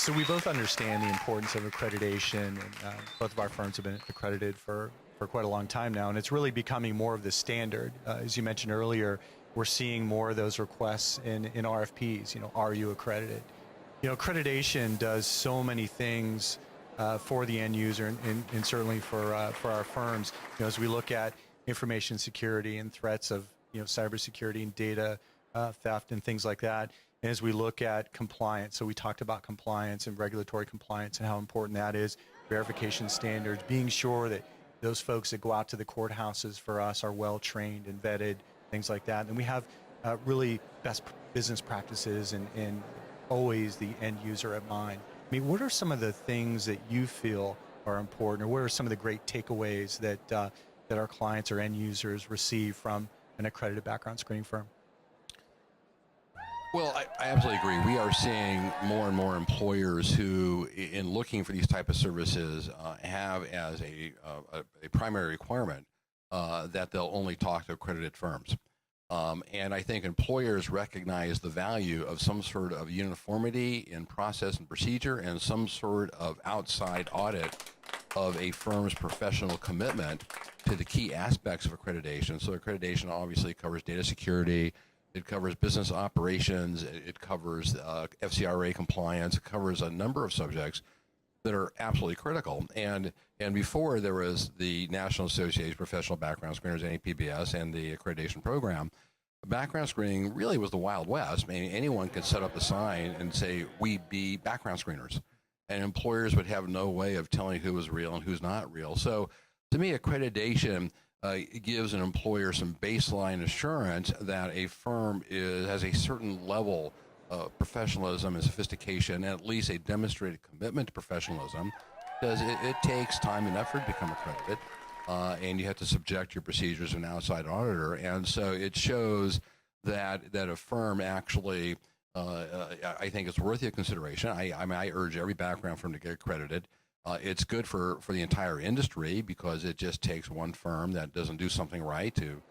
So we both understand the importance of accreditation, and both of our firms have been accredited for quite a long time now, and it's really becoming more of the standard. As you mentioned earlier, we're seeing more of those requests in RFPs, are you accredited? Accreditation does so many things for the end user and certainly for our firms. As we look at information security and threats of cybersecurity and data theft and things like that, and as we look at compliance, so we talked about compliance and regulatory compliance and how important that is, verification standards, being sure that those folks that go out to the courthouses for us are well trained and vetted, things like that. And we have really best business practices and always the end user at mind. I mean, what are some of the things that you feel are important, or what are some of the great takeaways that our clients or end users receive from an accredited background screening firm? Well, I absolutely agree. We are seeing more and more employers who, in looking for these type of services, have as a primary requirement that they'll only talk to accredited firms. And I think employers recognize the value of some sort of uniformity in process and procedure and some sort of outside audit of a firm's professional commitment to the key aspects of accreditation. So accreditation obviously covers data security, it covers business operations, it covers FCRA compliance, it covers a number of subjects that are absolutely critical. And before there was the National Association of Professional Background Screeners, NAPBS, and the accreditation program, background screening really was the Wild West. I mean, anyone could set up a sign and say, we be background screeners. And employers would have no way of telling who was real and who's not real. So to me, accreditation gives an employer some baseline assurance that a firm has a certain level of professionalism and sophistication, and at least a demonstrated commitment to professionalism, because it takes time and effort to become accredited, and you have to subject your procedures to an outside auditor. And so it shows that a firm actually, I think it's worthy of consideration. I mean, I urge every background firm to get accredited. It's good for the entire industry because it just takes one firm that doesn't do something right to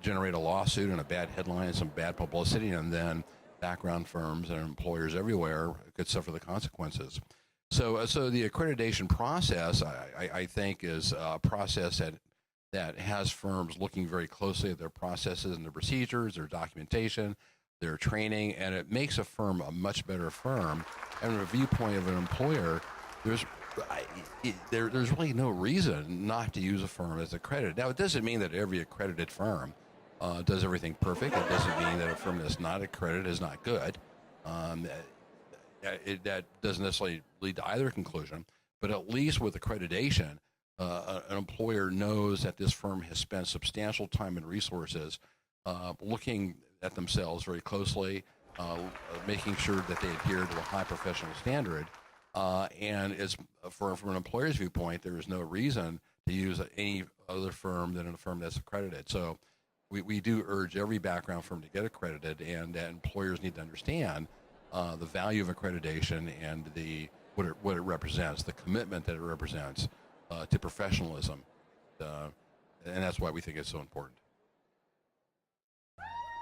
generate a lawsuit and a bad headline and some bad publicity, and then background firms and employers everywhere could suffer the consequences. So the accreditation process, I think, is a process that has firms looking very closely at their processes and their procedures, their documentation, their training, and it makes a firm a much better firm. And from a viewpoint of an employer, there's really no reason not to use a firm as accredited. Now, it doesn't mean that every accredited firm does everything perfect. It doesn't mean that a firm that's not accredited is not good. That doesn't necessarily lead to either conclusion, but at least with accreditation, an employer knows that this firm has spent substantial time and resources looking at themselves very closely, making sure that they adhere to a high professional standard. And from an employer's viewpoint, there is no reason to use any other firm than a firm that's accredited. So we do urge every background firm to get accredited, and that employers need to understand the value of accreditation and what it represents, the commitment that it represents to professionalism. And that's why we think it's so important.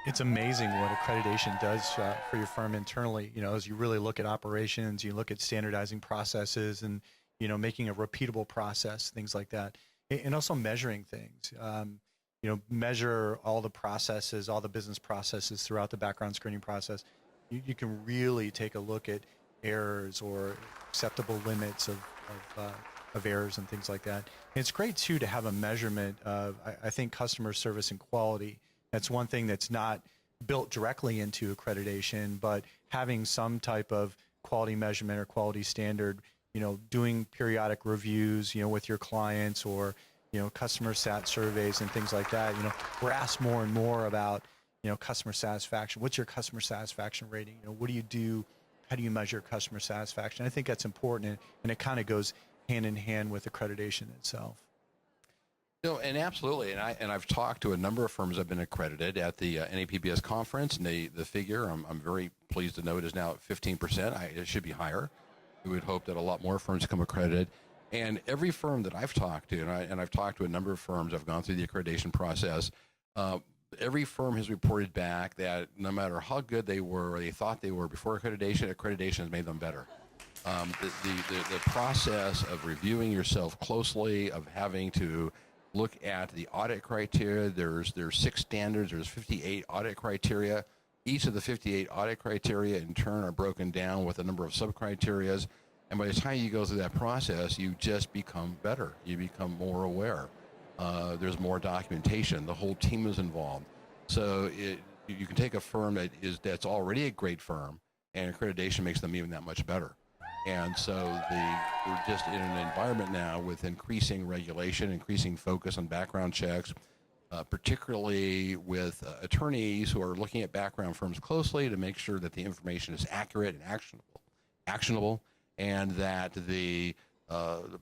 It's amazing what accreditation does for your firm internally. As you really look at operations, you look at standardizing processes and, making a repeatable process, things like that. And also measuring things. Measure all the processes, all the business processes throughout the background screening process. You can really take a look at errors or acceptable limits of errors and things like that. And it's great, too, to have a measurement of, I think, customer service and quality. That's one thing that's not built directly into accreditation, but having some type of quality measurement or quality standard, doing periodic reviews, with your clients, or, customer sat surveys and things like that. We're asked more and more about, customer satisfaction. What's your customer satisfaction rating? What do you do? How do you measure customer satisfaction? I think that's important, and it kind of goes hand in hand with accreditation itself. And absolutely, and I've talked to a number of firms that have been accredited at the NAPBS conference, and the figure, I'm very pleased to note, is now at 15%. It should be higher. We would hope that a lot more firms become accredited. And every firm that I've talked to, and I've talked to a number of firms, I've gone through the accreditation process, every firm has reported back that no matter how good they were or they thought they were before accreditation has made them better. The process of reviewing yourself closely, of having to look at the audit criteria. There's 6 standards. There's 58 audit criteria. Each of the 58 audit criteria in turn are broken down with a number of sub-criterias. And by the time you go through that process, you just become better. You become more aware. There's more documentation. The whole team is involved. So you can take a firm that's already a great firm, and accreditation makes them even that much better. And so we're just in an environment now with increasing regulation, increasing focus on background checks, particularly with attorneys who are looking at background firms closely to make sure that the information is accurate and actionable, and that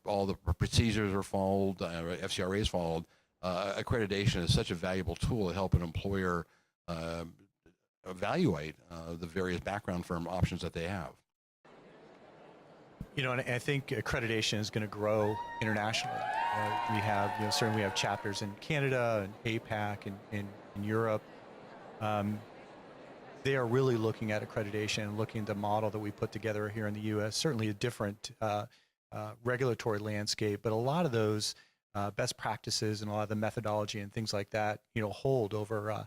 all the procedures are followed, FCRA is followed. Accreditation is such a valuable tool to help an employer evaluate the various background firm options that they have. And I think accreditation is going to grow internationally. We have, certainly we have chapters in Canada and APAC and in Europe. They are really looking at accreditation and looking at the model that we put together here in the U.S. Certainly a different regulatory landscape, but a lot of those best practices and a lot of the methodology and things like that, hold over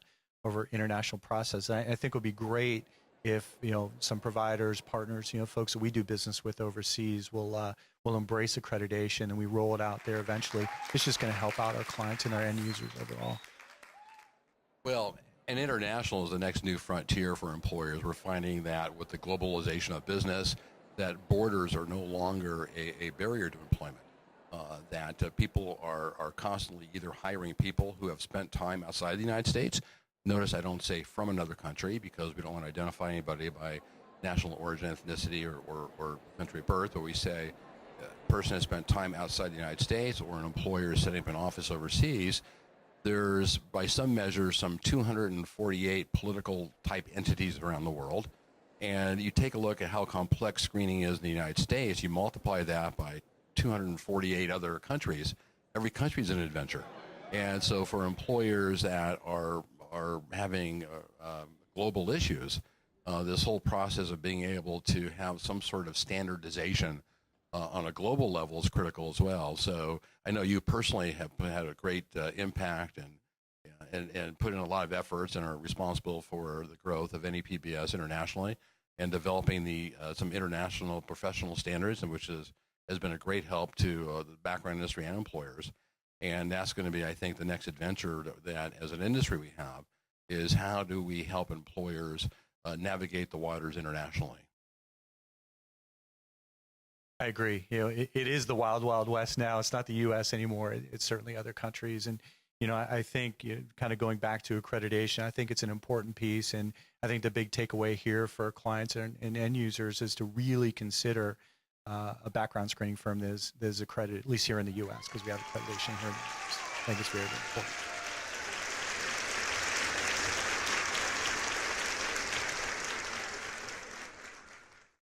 international process. And I think it would be great if some providers, partners, folks that we do business with overseas will embrace accreditation and we roll it out there eventually. It's just going to help out our clients and our end users overall. Well, and international is the next new frontier for employers. We're finding that with the globalization of business, that borders are no longer a barrier to employment. That people are constantly either hiring people who have spent time outside the United States. Notice I don't say from another country because we don't want to identify anybody by national origin, ethnicity, or country of birth, but we say a person has spent time outside the United States or an employer is setting up an office overseas. There's, by some measures, some 248 political type entities around the world. And you take a look at how complex screening is in the United States, you multiply that by 248 other countries. Every country is an adventure. And so for employers that are having global issues, this whole process of being able to have some sort of standardization on a global level is critical as well. So I know you personally have had a great impact and put in a lot of efforts and are responsible for the growth of NAPBS internationally and developing some international professional standards, and which has been a great help to the background industry and employers. And that's going to be, I think, the next adventure that as an industry we have is how do we help employers navigate the waters internationally. I agree. It is the wild, wild west now. It's not the U.S. anymore. It's certainly other countries. And, I think kind of going back to accreditation, I think it's an important piece. And I think the big takeaway here for clients and end users is to really consider a background screening firm that is accredited, at least here in the U.S., because we have accreditation here in the U.S. I think it's very, very important.